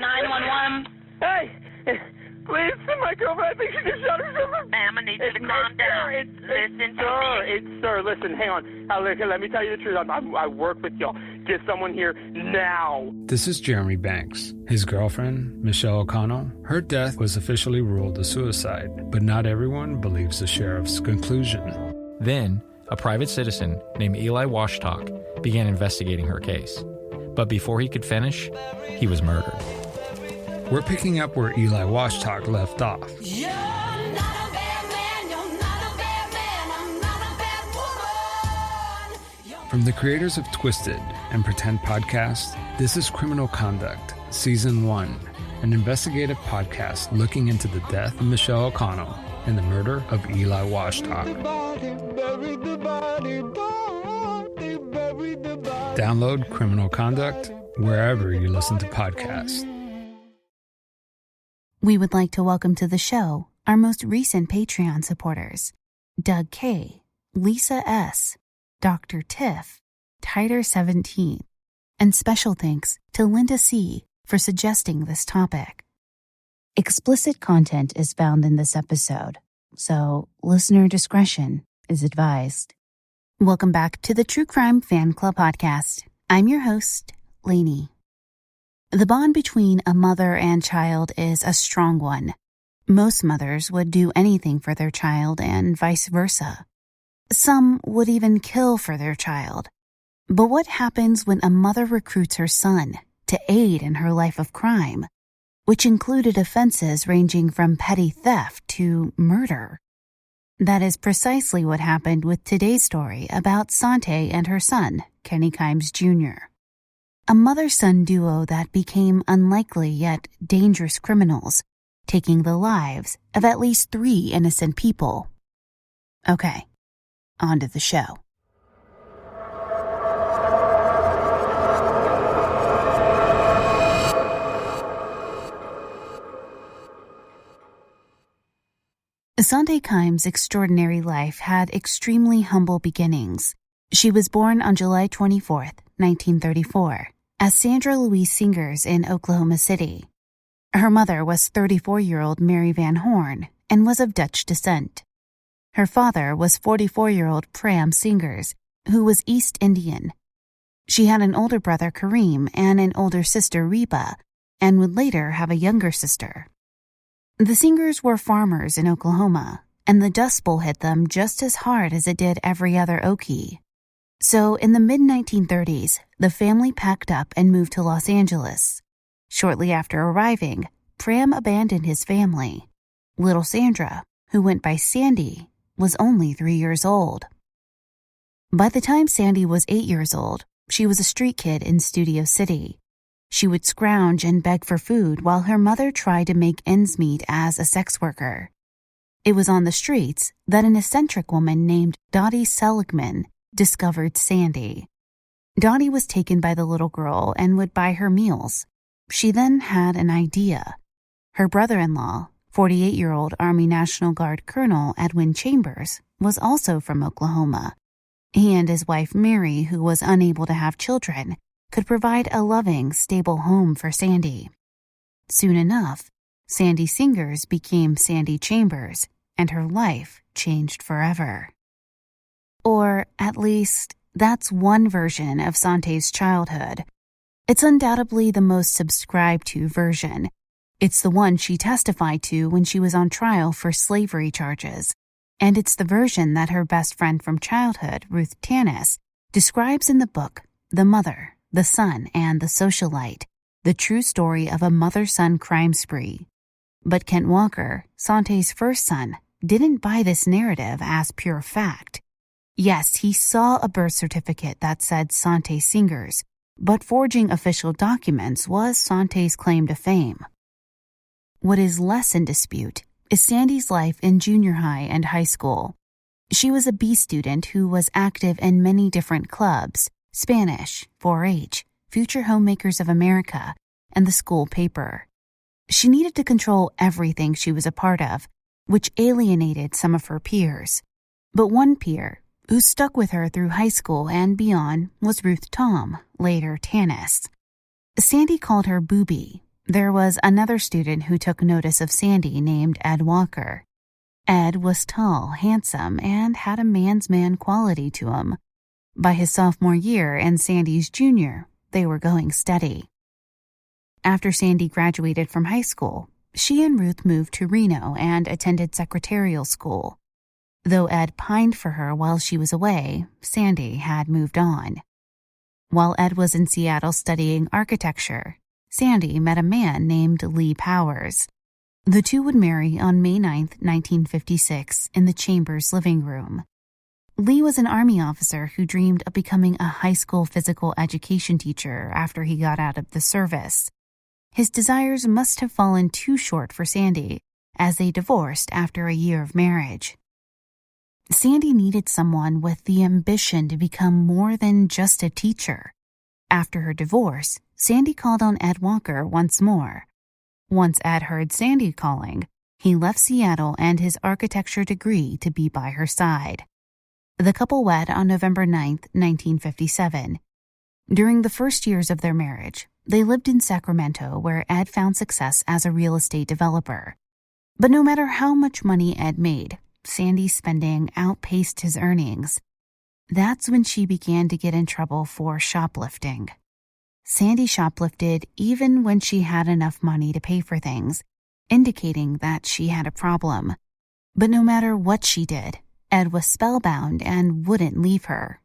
911. Hey! Please, my girlfriend, I think she just shot herself. Ma'am, I need you to calm down. Listen to me. Sir, listen, hang on. Let me tell you the truth. I work with y'all. Get someone here now. This is Jeremy Banks. His girlfriend, Michelle O'Connell, her death was officially ruled a suicide, but not everyone believes the sheriff's conclusion. Then, a private citizen named Eli Washtalk began investigating her case. But before he could finish, he was murdered. We're picking up where Eli Washtalk left off. You're not a bad man, you're not a bad man, I'm not a bad woman. From the creators of Twisted and Pretend podcast, this is Criminal Conduct, Season 1, an investigative podcast looking into the death of Michelle O'Connell and the murder of Eli Washtalk. Download Criminal Conduct wherever you listen to podcasts. We would like to welcome to the show our most recent Patreon supporters, Doug K., Lisa S., Dr. Tiff, Titer17, and special thanks to Linda C. for suggesting this topic. Explicit content is found in this episode, so listener discretion is advised. Welcome back to the True Crime Fan Club podcast. I'm your host, Lainey. The bond between a mother and child is a strong one. Most mothers would do anything for their child and vice versa. Some would even kill for their child. But what happens when a mother recruits her son to aid in her life of crime, which included offenses ranging from petty theft to murder? That is precisely what happened with today's story about Sante and her son, Kenny Kimes Jr., a mother-son duo that became unlikely yet dangerous criminals, taking the lives of at least 3 innocent people. Okay, on to the show. Sante Kimes' extraordinary life had extremely humble beginnings. She was born on July 24th, 1934, as Sandra Louise Singers in Oklahoma City. Her mother was 34-year-old Mary Van Horn and was of Dutch descent. Her father was 44-year-old Pram Singers, who was East Indian. She had an older brother, Kareem, and an older sister, Reba, and would later have a younger sister. The Singers were farmers in Oklahoma, and the Dust Bowl hit them just as hard as it did every other Okie. So in the mid-1930s, the family packed up and moved to Los Angeles. Shortly after arriving, Pram abandoned his family. Little Sandra, who went by Sandy, was only 3 years old. By the time Sandy was 8 years old, she was a street kid in Studio City. She would scrounge and beg for food while her mother tried to make ends meet as a sex worker. It was on the streets that an eccentric woman named Dottie Seligman discovered Sandy. Dottie was taken by the little girl and would buy her meals. She then had an idea. Her brother-in-law, 48-year-old Army National Guard Colonel Edwin Chambers, was also from Oklahoma. He and his wife Mary, who was unable to have children, could provide a loving, stable home for Sandy. Soon enough, Sandy Singers became Sandy Chambers, and her life changed forever. Or, at least, that's one version of Sante's childhood. It's undoubtedly the most subscribed to version. It's the one she testified to when she was on trial for slavery charges. And it's the version that her best friend from childhood, Ruth Tanis, describes in the book The Mother, the Son, and the Socialite, the true story of a mother-son crime spree. But Kent Walker, Sante's first son, didn't buy this narrative as pure fact. Yes, he saw a birth certificate that said Sante Singers, but forging official documents was Sante's claim to fame. What is less in dispute is Sandy's life in junior high and high school. She was a B student who was active in many different clubs: Spanish, 4-H, Future Homemakers of America, and the school paper. She needed to control everything she was a part of, which alienated some of her peers. But one peer, who stuck with her through high school and beyond, was Ruth Tom, later Tanis. Sandy called her Booby, There was another student who took notice of Sandy named Ed Walker. Ed was tall, handsome, and had a man's man quality to him. By his sophomore year and Sandy's junior, they were going steady. After Sandy graduated from high school, she and Ruth moved to Reno and attended secretarial school. Though Ed pined for her while she was away, Sandy had moved on. While Ed was in Seattle studying architecture, Sandy met a man named Lee Powers. The two would marry on May 9, 1956, in the Chambers living room. Lee was an Army officer who dreamed of becoming a high school physical education teacher after he got out of the service. His desires must have fallen too short for Sandy, as they divorced after a year of marriage. Sandy needed someone with the ambition to become more than just a teacher. After her divorce, Sandy called on Ed Walker once more. Once Ed heard Sandy calling, he left Seattle and his architecture degree to be by her side. The couple wed on November 9, 1957. During the first years of their marriage, they lived in Sacramento, where Ed found success as a real estate developer. But no matter how much money Ed made, Sandy's spending outpaced his earnings. That's when she began to get in trouble for shoplifting. Sandy shoplifted even when she had enough money to pay for things, indicating that she had a problem. But no matter what she did, Ed was spellbound and wouldn't leave her.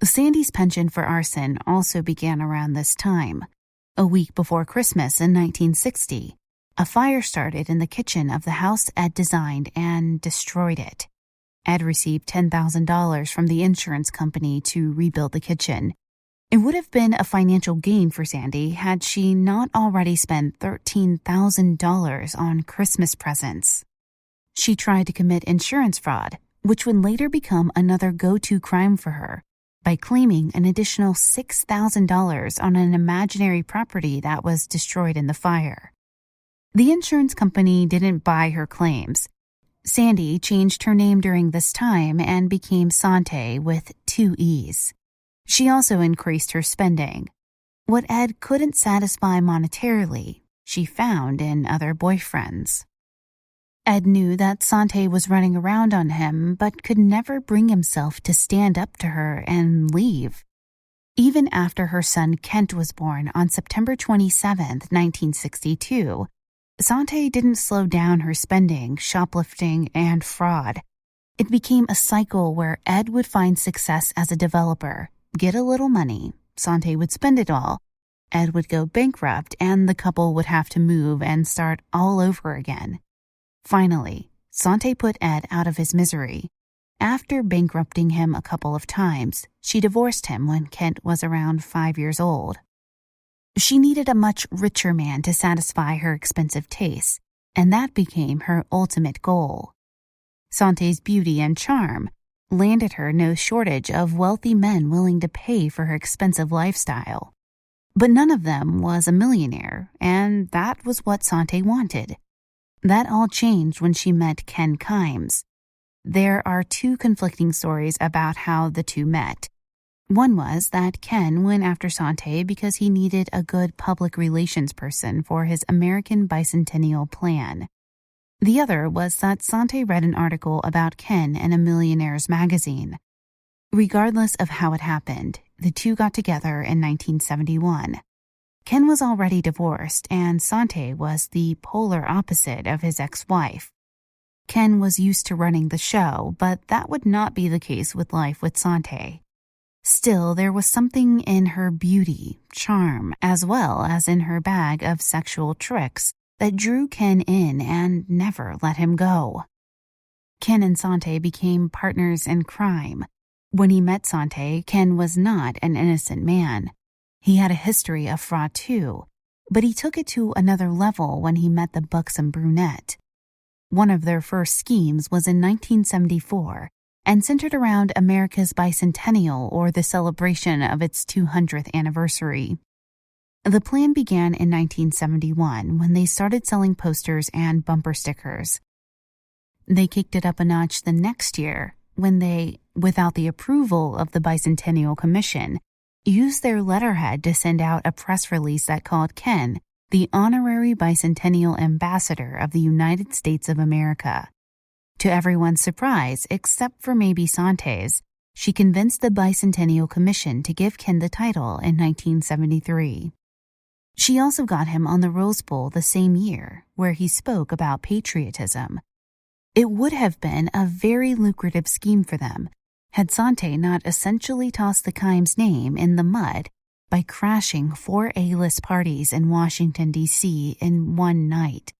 Sandy's penchant for arson also began around this time. A week before Christmas in 1960, a fire started in the kitchen of the house Ed designed and destroyed it. Ed received $10,000 from the insurance company to rebuild the kitchen. It would have been a financial gain for Sandy had she not already spent $13,000 on Christmas presents. She tried to commit insurance fraud, which would later become another go-to crime for her, by claiming an additional $6,000 on an imaginary property that was destroyed in the fire. The insurance company didn't buy her claims. Sandy changed her name during this time and became Sante with 2 E's. She also increased her spending. What Ed couldn't satisfy monetarily, she found in other boyfriends. Ed knew that Sante was running around on him, but could never bring himself to stand up to her and leave. Even after her son Kent was born on September 27, 1962, Sante didn't slow down her spending, shoplifting, and fraud. It became a cycle where Ed would find success as a developer, get a little money, Sante would spend it all, Ed would go bankrupt, and the couple would have to move and start all over again. Finally, Sante put Ed out of his misery. After bankrupting him a couple of times, she divorced him when Kent was around 5 years old. She needed a much richer man to satisfy her expensive tastes, and that became her ultimate goal. Sante's beauty and charm landed her no shortage of wealthy men willing to pay for her expensive lifestyle. But none of them was a millionaire, and that was what Sante wanted. That all changed when she met Ken Kimes. There are 2 conflicting stories about how the two met. One was that Ken went after Sante because he needed a good public relations person for his American Bicentennial Plan. The other was that Sante read an article about Ken in a Millionaire's magazine. Regardless of how it happened, the two got together in 1971. Ken was already divorced, and Sante was the polar opposite of his ex-wife. Ken was used to running the show, but that would not be the case with life with Sante. Still, there was something in her beauty, charm, as well as in her bag of sexual tricks that drew Ken in and never let him go. Ken and Sante became partners in crime. When he met Sante, Ken was not an innocent man. He had a history of fraud too, but he took it to another level when he met the buxom brunette. One of their first schemes was in 1974 and centered around America's bicentennial, or the celebration of its 200th anniversary. The plan began in 1971 when they started selling posters and bumper stickers. They kicked it up a notch the next year when they, without the approval of the Bicentennial Commission, used their letterhead to send out a press release that called Ken the honorary bicentennial ambassador of the United States of America. To everyone's surprise, except for maybe Sante's, she convinced the Bicentennial Commission to give Ken the title in 1973. She also got him on the Rose Bowl the same year, where he spoke about patriotism. It would have been a very lucrative scheme for them had Sante not essentially tossed the Kimes name in the mud by crashing 4 A-list parties in Washington, D.C. in one night.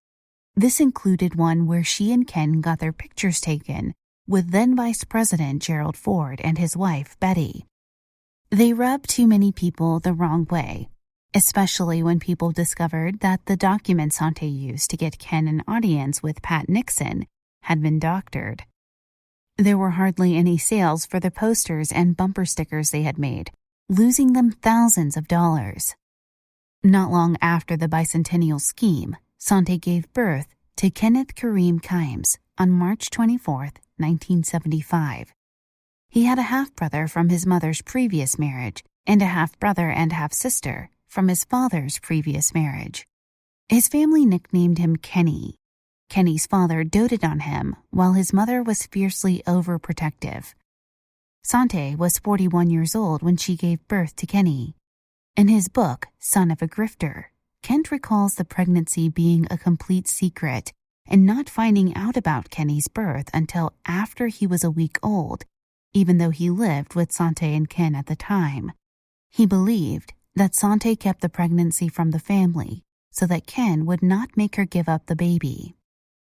This included one where she and Ken got their pictures taken with then Vice President Gerald Ford and his wife, Betty. They rubbed too many people the wrong way, especially when people discovered that the documents Sante used to get Ken an audience with Pat Nixon had been doctored. There were hardly any sales for the posters and bumper stickers they had made, losing them thousands of dollars. Not long after the bicentennial scheme, Sante gave birth to Kenneth Kareem Kimes on March 24, 1975. He had a half-brother from his mother's previous marriage and a half-brother and half-sister from his father's previous marriage. His family nicknamed him Kenny. Kenny's father doted on him, while his mother was fiercely overprotective. Sante was 41 years old when she gave birth to Kenny. In his book, Son of a Grifter, Kent recalls the pregnancy being a complete secret and not finding out about Kenny's birth until after he was a week old, even though he lived with Sante and Ken at the time. He believed that Sante kept the pregnancy from the family so that Ken would not make her give up the baby.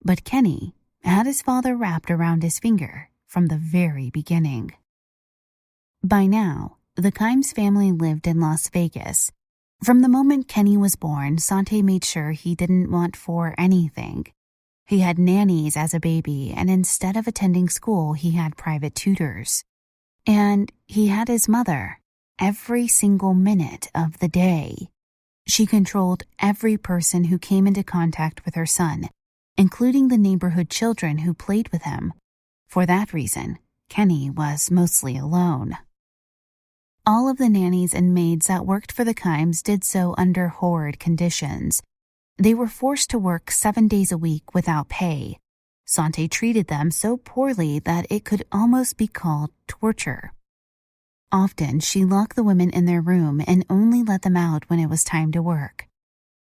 But Kenny had his father wrapped around his finger from the very beginning. By now, the Kimes family lived in Las Vegas. From the moment Kenny was born, Sante made sure he didn't want for anything. He had nannies as a baby, and instead of attending school, he had private tutors. And he had his mother every single minute of the day. She controlled every person who came into contact with her son, including the neighborhood children who played with him. For that reason, Kenny was mostly alone. All of the nannies and maids that worked for the Kimes did so under horrid conditions. They were forced to work 7 days a week without pay. Sante treated them so poorly that it could almost be called torture. Often, she locked the women in their room and only let them out when it was time to work.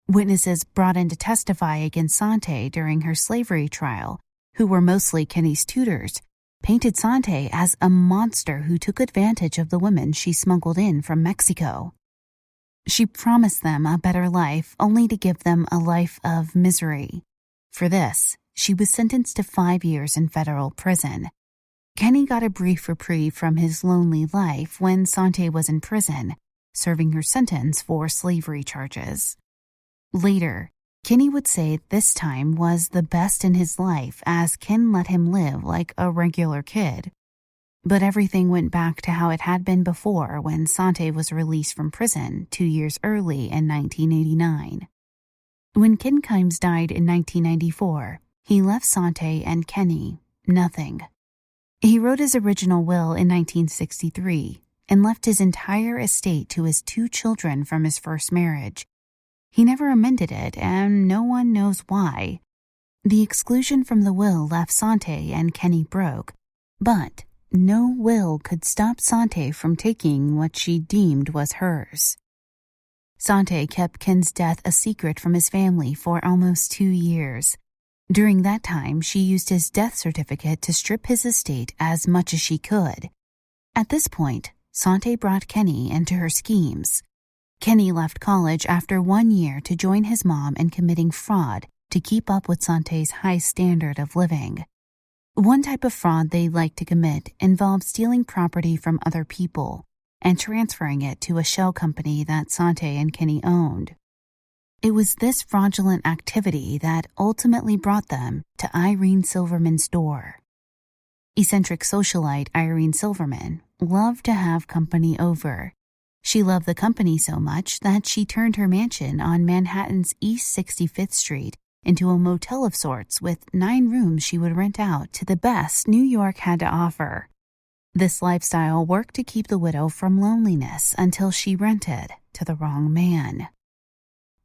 Witnesses brought in to testify against Sante during her slavery trial, who were mostly Kenny's tutors, painted Sante as a monster who took advantage of the women she smuggled in from Mexico. She promised them a better life, only to give them a life of misery. For this, she was sentenced to 5 years in federal prison. Kenny got a brief reprieve from his lonely life when Sante was in prison, serving her sentence for slavery charges. Later, Kenny would say this time was the best in his life as Ken let him live like a regular kid. But everything went back to how it had been before when Sante was released from prison 2 years early in 1989. When Ken Kimes died in 1994, he left Sante and Kenny nothing. He wrote his original will in 1963 and left his entire estate to his 2 children from his first marriage. He never amended it, and no one knows why. The exclusion from the will left Sante and Kenny broke, but no will could stop Sante from taking what she deemed was hers. Sante kept Ken's death a secret from his family for almost 2 years. During that time, she used his death certificate to strip his estate as much as she could. At this point, Sante brought Kenny into her schemes. Kenny left college after 1 year to join his mom in committing fraud to keep up with Sante's high standard of living. One type of fraud they liked to commit involved stealing property from other people and transferring it to a shell company that Sante and Kenny owned. It was this fraudulent activity that ultimately brought them to Irene Silverman's door. Eccentric socialite Irene Silverman loved to have company over. She loved the company so much that she turned her mansion on Manhattan's East 65th Street into a motel of sorts with 9 rooms she would rent out to the best New York had to offer. This lifestyle worked to keep the widow from loneliness until she rented to the wrong man.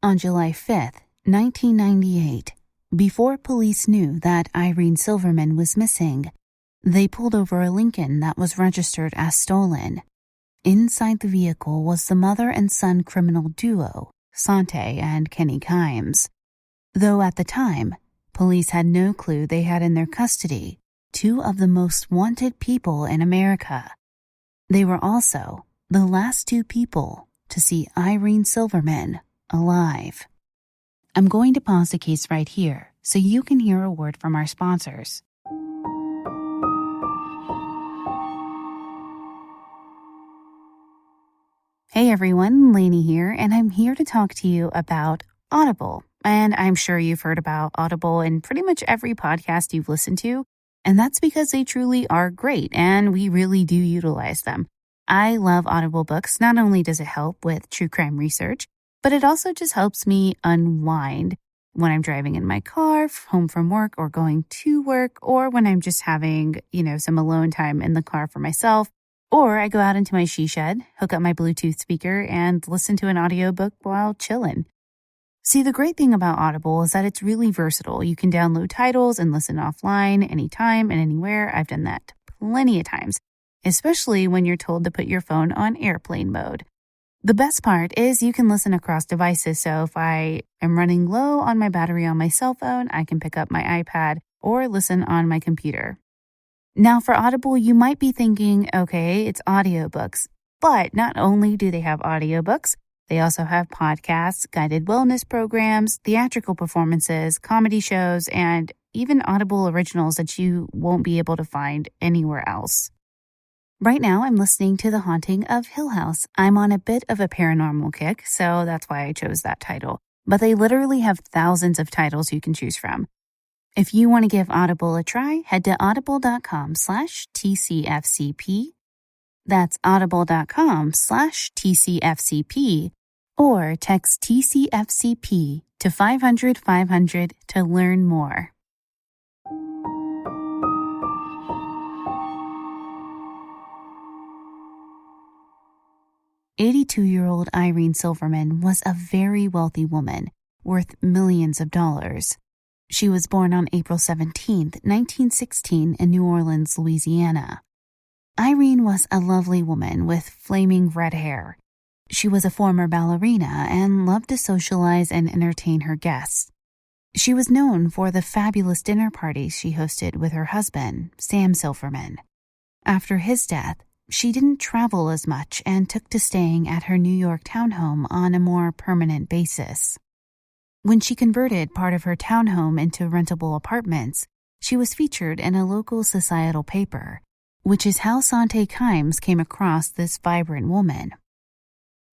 On July 5th, 1998, before police knew that Irene Silverman was missing, they pulled over a Lincoln that was registered as stolen. Inside the vehicle was the mother and son criminal duo, Sante and Kenny Kimes. Though at the time, police had no clue they had in their custody two of the most wanted people in America. They were also the last two people to see Irene Silverman alive. I'm going to pause the case right here so you can hear a word from our sponsors. Hey everyone, Lainey here, and I'm here to talk to you about Audible. And I'm sure you've heard about Audible in pretty much every podcast you've listened to, and that's because they truly are great, and we really do utilize them. I love Audible books. Not only does it help with true crime research, but it also just helps me unwind when I'm driving in my car, home from work, or going to work, or when I'm just having, some alone time in the car for myself. Or I go out into my she shed, hook up my Bluetooth speaker, and listen to an audiobook while chilling. See, the great thing about Audible is that it's really versatile. You can download titles and listen offline anytime and anywhere. I've done that plenty of times, especially when you're told to put your phone on airplane mode. The best part is you can listen across devices, so if I am running low on my battery on my cell phone, I can pick up my iPad or listen on my computer. Now for Audible, you might be thinking, okay, it's audiobooks. But not only do they have audiobooks, they also have podcasts, guided wellness programs, theatrical performances, comedy shows, and even Audible originals that you won't be able to find anywhere else. Right now, I'm listening to The Haunting of Hill House. I'm on a bit of a paranormal kick, so that's why I chose that title. But they literally have thousands of titles you can choose from. If you want to give Audible a try, head to audible.com/TCFCP. That's audible.com/TCFCP, or text TCFCP to 500-500 to learn more. "82-year-old Irene Silverman was a very wealthy woman, worth millions of dollars. She was born on April 17, 1916 in New Orleans, Louisiana. Irene was a lovely woman with flaming red hair. She was a former ballerina and loved to socialize and entertain her guests. She was known for the fabulous dinner parties she hosted with her husband, Sam Silverman. After his death, she didn't travel as much and took to staying at her New York townhome on a more permanent basis. When she converted part of her townhome into rentable apartments, she was featured in a local societal paper, which is how Sante Kimes came across this vibrant woman.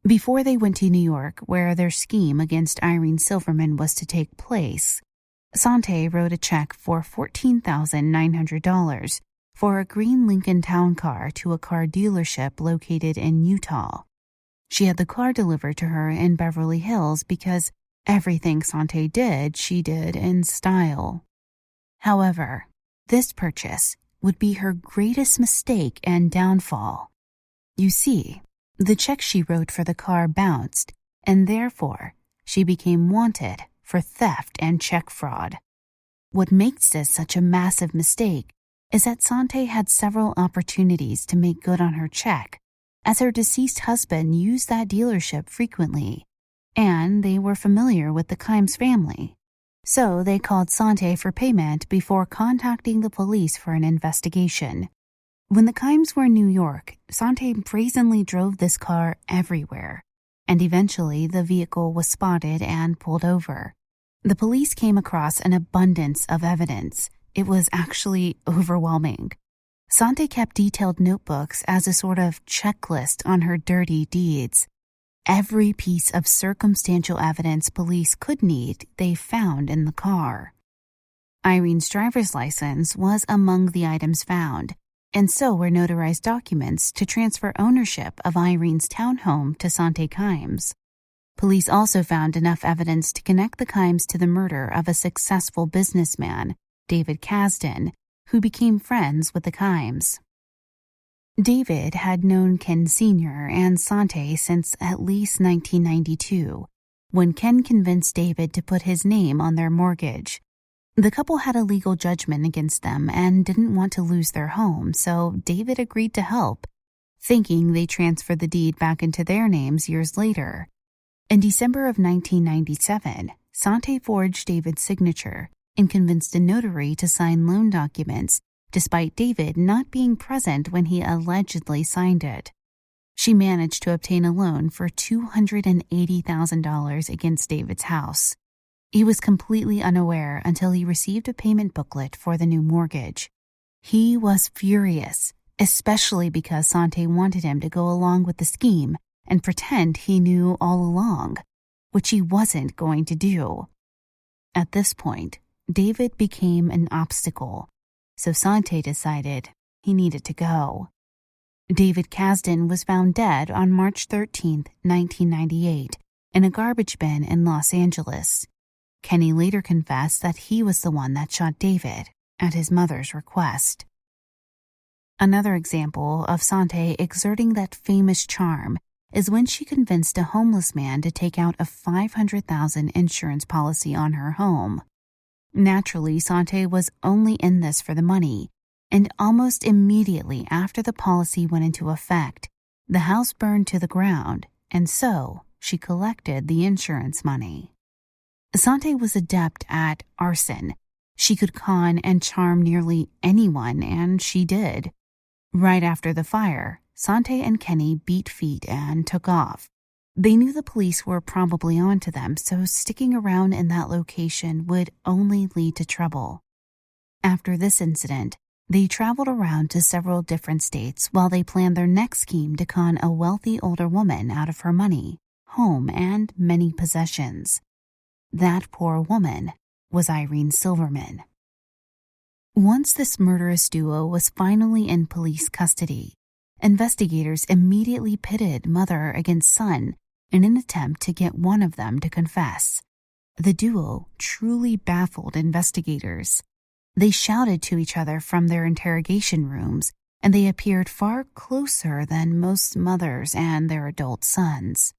Before they went to New York, where their scheme against Irene Silverman was to take place, Sante wrote a check for $14,900 for a green Lincoln Town Car to a car dealership located in Utah. She had the car delivered to her in Beverly Hills because everything Sante did, she did in style. However, this purchase would be her greatest mistake and downfall. You see, the check she wrote for the car bounced, and therefore she became wanted for theft and check fraud. What makes this such a massive mistake is that Sante had several opportunities to make good on her check, as her deceased husband used that dealership frequently, and they were familiar with the Kimes family. So they called Sante for payment before contacting the police for an investigation. When the Kimes were in New York, Sante brazenly drove this car everywhere, and eventually the vehicle was spotted and pulled over. The police came across an abundance of evidence. It was actually overwhelming. Sante kept detailed notebooks as a sort of checklist on her dirty deeds. Every piece of circumstantial evidence police could need, they found in the car. Irene's driver's license was among the items found, and so were notarized documents to transfer ownership of Irene's townhome to Sante Kimes. Police also found enough evidence to connect the Kimes to the murder of a successful businessman, David Kasdan, who became friends with the Kimes. David had known Ken Sr. and Sante since at least 1992, when Ken convinced David to put his name on their mortgage. The couple had a legal judgment against them and didn't want to lose their home, so David agreed to help, thinking they transferred the deed back into their names years later. In December of 1997, Sante forged David's signature and convinced a notary to sign loan documents, despite David not being present when he allegedly signed it. She managed to obtain a loan for $280,000 against David's house. He was completely unaware until he received a payment booklet for the new mortgage. He was furious, especially because Sante wanted him to go along with the scheme and pretend he knew all along, which he wasn't going to do. At this point, David became an obstacle, so Sante decided he needed to go. David Kasdan was found dead on March 13, 1998, in a garbage bin in Los Angeles. Kenny later confessed that he was the one that shot David at his mother's request. Another example of Sante exerting that famous charm is when she convinced a homeless man to take out a $500,000 insurance policy on her home. Naturally, Sante was only in this for the money, and almost immediately after the policy went into effect, the house burned to the ground, and so she collected the insurance money. Sante was adept at arson. She could con and charm nearly anyone, and she did. Right after the fire, Sante and Kenny beat feet and took off. They knew the police were probably onto them, so sticking around in that location would only lead to trouble. After this incident, they traveled around to several different states while they planned their next scheme to con a wealthy older woman out of her money, home, and many possessions. That poor woman was Irene Silverman. Once this murderous duo was finally in police custody, investigators immediately pitted mother against son in an attempt to get one of them to confess. The duo truly baffled investigators. They shouted to each other from their interrogation rooms, and they appeared far closer than most mothers and their adult sons.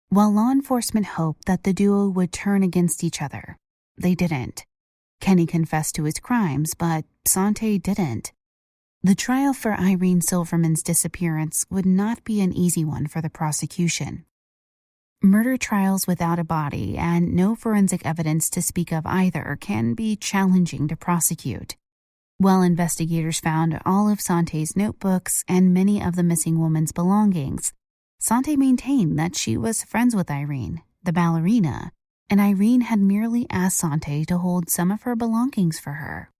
While law enforcement hoped that the duo would turn against each other, they didn't. Kenny confessed to his crimes, but Sante didn't. The trial for Irene Silverman's disappearance would not be an easy one for the prosecution. Murder trials without a body and no forensic evidence to speak of either can be challenging to prosecute. While investigators found all of Sante's notebooks and many of the missing woman's belongings, Sante maintained that she was friends with Irene, the ballerina, and Irene had merely asked Sante to hold some of her belongings for her.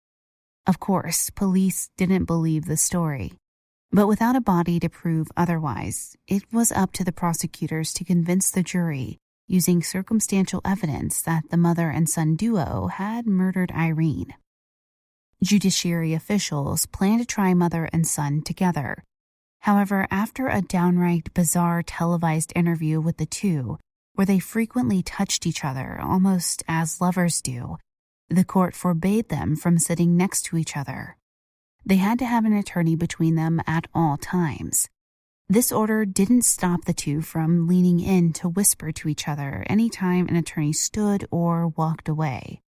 Of course, police didn't believe the story. But without a body to prove otherwise, it was up to the prosecutors to convince the jury, using circumstantial evidence, that the mother and son duo had murdered Irene. Judiciary officials planned to try mother and son together. However, after a downright bizarre televised interview with the two, where they frequently touched each other almost as lovers do, the court forbade them from sitting next to each other. They had to have an attorney between them at all times. This order didn't stop the two from leaning in to whisper to each other anytime an attorney stood or walked away.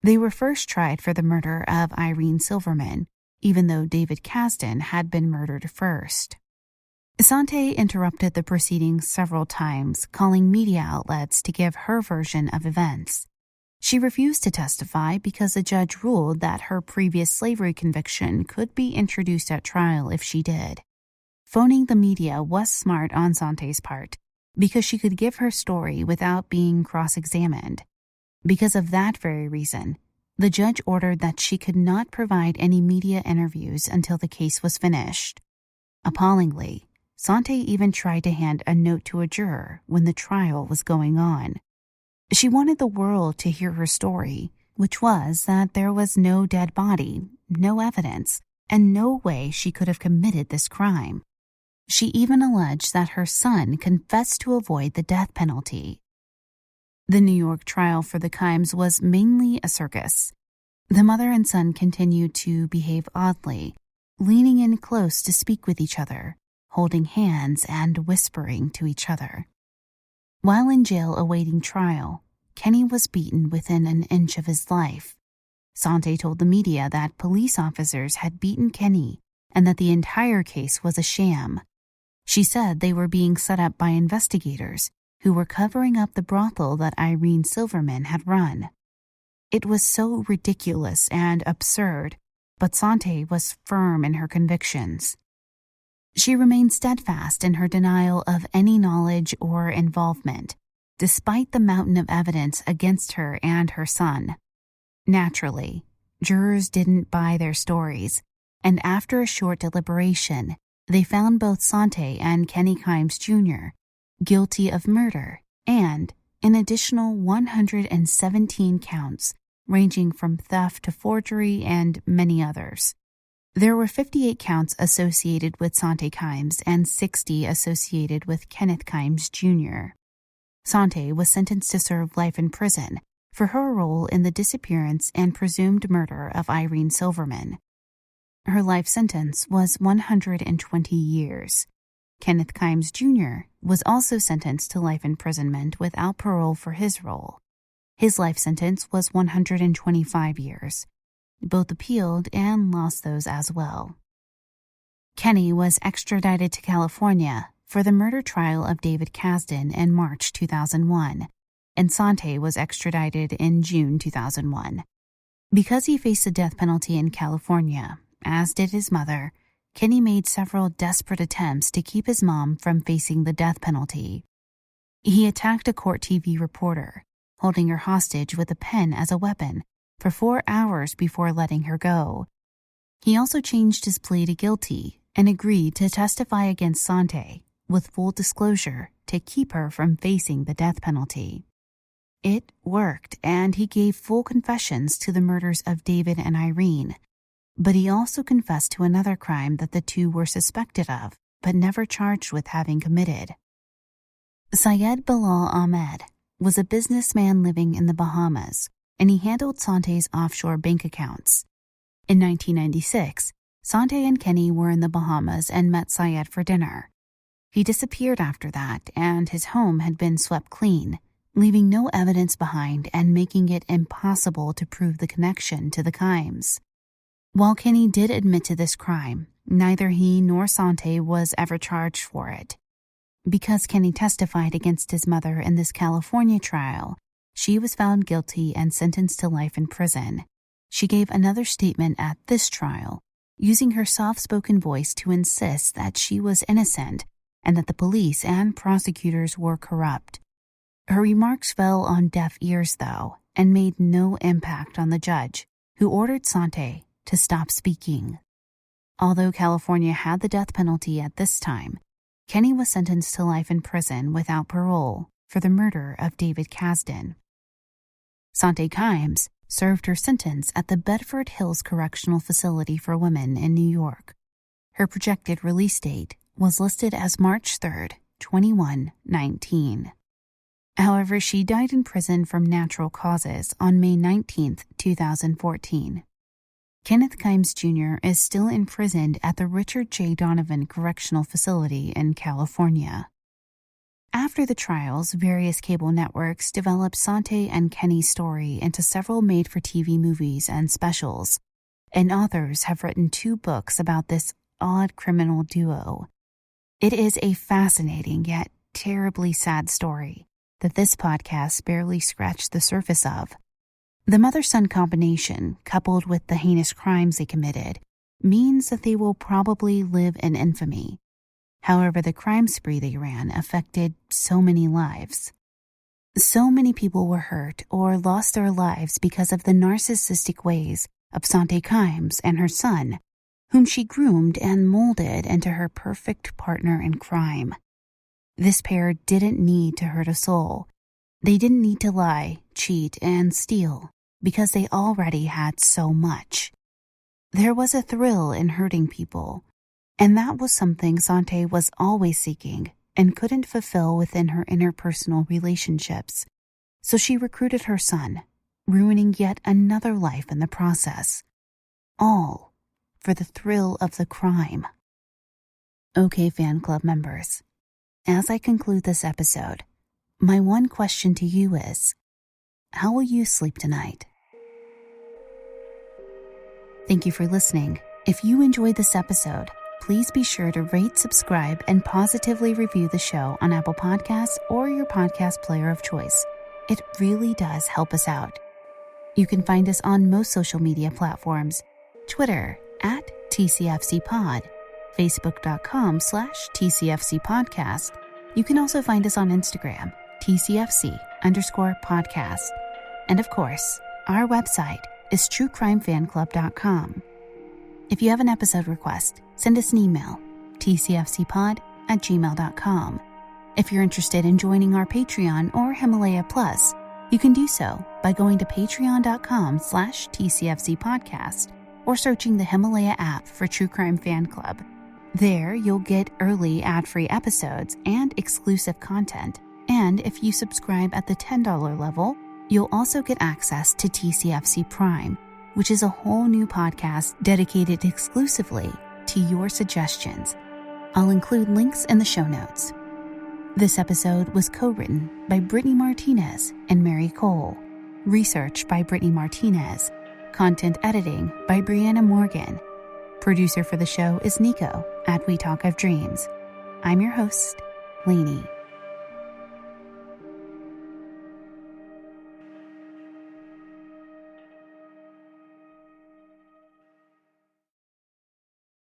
They were first tried for the murder of Irene Silverman, even though David Kasdan had been murdered first. Sante interrupted the proceedings several times, calling media outlets to give her version of events. She refused to testify because the judge ruled that her previous slavery conviction could be introduced at trial if she did. Phoning the media was smart on Sante's part, because she could give her story without being cross-examined. Because of that very reason, the judge ordered that she could not provide any media interviews until the case was finished. Appallingly, Sante even tried to hand a note to a juror when the trial was going on. She wanted the world to hear her story, which was that there was no dead body, no evidence, and no way she could have committed this crime. She even alleged that her son confessed to avoid the death penalty. The New York trial for the Kimes was mainly a circus. The mother and son continued to behave oddly, leaning in close to speak with each other, holding hands and whispering to each other. While in jail awaiting trial, Kenny was beaten within an inch of his life. Sante told the media that police officers had beaten Kenny and that the entire case was a sham. She said they were being set up by investigators who were covering up the brothel that Irene Silverman had run. It was so ridiculous and absurd, but Sante was firm in her convictions. She remained steadfast in her denial of any knowledge or involvement, despite the mountain of evidence against her and her son. Naturally, jurors didn't buy their stories, and after a short deliberation, they found both Sante and Kenny Kimes Jr. guilty of murder and an additional 117 counts, ranging from theft to forgery and many others. There were 58 counts associated with Sante Kimes and 60 associated with Kenneth Kimes Jr. Sante was sentenced to serve life in prison for her role in the disappearance and presumed murder of Irene Silverman. Her life sentence was 120 years. Kenneth Kimes Jr. was also sentenced to life imprisonment without parole for his role. His life sentence was 125 years. Both appealed and lost those as well. Kenny was extradited to California for the murder trial of David Kasdan in March 2001, and Sante was extradited in June 2001. Because he faced the death penalty in California, as did his mother, Kenny made several desperate attempts to keep his mom from facing the death penalty. He attacked a court TV reporter, holding her hostage with a pen as a weapon, for 4 hours before letting her go. He also changed his plea to guilty and agreed to testify against Sante with full disclosure to keep her from facing the death penalty. It worked, and he gave full confessions to the murders of David and Irene, but he also confessed to another crime that the two were suspected of, but never charged with having committed. Syed Bilal Ahmed was a businessman living in the Bahamas, and he handled Sante's offshore bank accounts. In 1996, Sante and Kenny were in the Bahamas and met Syed for dinner. He disappeared after that, and his home had been swept clean, leaving no evidence behind and making it impossible to prove the connection to the Kimes. While Kenny did admit to this crime, neither he nor Sante was ever charged for it. Because Kenny testified against his mother in this California trial, she was found guilty and sentenced to life in prison. She gave another statement at this trial, using her soft-spoken voice to insist that she was innocent and that the police and prosecutors were corrupt. Her remarks fell on deaf ears, though, and made no impact on the judge, who ordered Sante to stop speaking. Although California had the death penalty at this time, Kenny was sentenced to life in prison without parole for the murder of David Kasdan. Sante Kimes served her sentence at the Bedford Hills Correctional Facility for Women in New York. Her projected release date was listed as March 3rd, 2119. However, she died in prison from natural causes on May 19, 2014. Kenneth Kimes Jr. is still imprisoned at the Richard J. Donovan Correctional Facility in California. After the trials, various cable networks developed Sante and Kenny's story into several made-for-TV movies and specials, and authors have written 2 books about this odd criminal duo. It is a fascinating yet terribly sad story that this podcast barely scratched the surface of. The mother-son combination, coupled with the heinous crimes they committed, means that they will probably live in infamy. However, the crime spree they ran affected so many lives. So many people were hurt or lost their lives because of the narcissistic ways of Sante Kimes and her son, whom she groomed and molded into her perfect partner in crime. This pair didn't need to hurt a soul. They didn't need to lie, cheat, and steal, because they already had so much. There was a thrill in hurting people, and that was something Sante was always seeking and couldn't fulfill within her interpersonal relationships. So she recruited her son, ruining yet another life in the process. All for the thrill of the crime. Okay, fan club members, as I conclude this episode, my one question to you is, how will you sleep tonight? Thank you for listening. If you enjoyed this episode, please be sure to rate, subscribe, and positively review the show on Apple Podcasts or your podcast player of choice. It really does help us out. You can find us on most social media platforms: Twitter @TCFCPod, Facebook.com/TCFCPodcast. You can also find us on Instagram, TCFC_podcast. And of course, our website is truecrimefanclub.com. If you have an episode request, send us an email, tcfcpod@gmail.com. If you're interested in joining our Patreon or Himalaya Plus, you can do so by going to patreon.com/TCFCpodcast or searching the Himalaya app for True Crime Fan Club. There, you'll get early ad-free episodes and exclusive content. And if you subscribe at the $10 level, you'll also get access to TCFC Prime, which is a whole new podcast dedicated exclusively to your suggestions. I'll include links in the show notes. This episode was co-written by Brittany Martinez and Mary Cole. Research by Brittany Martinez. Content editing by Brianna Morgan. Producer for the show is Nico at We Talk of Dreams. I'm your host, Lainey.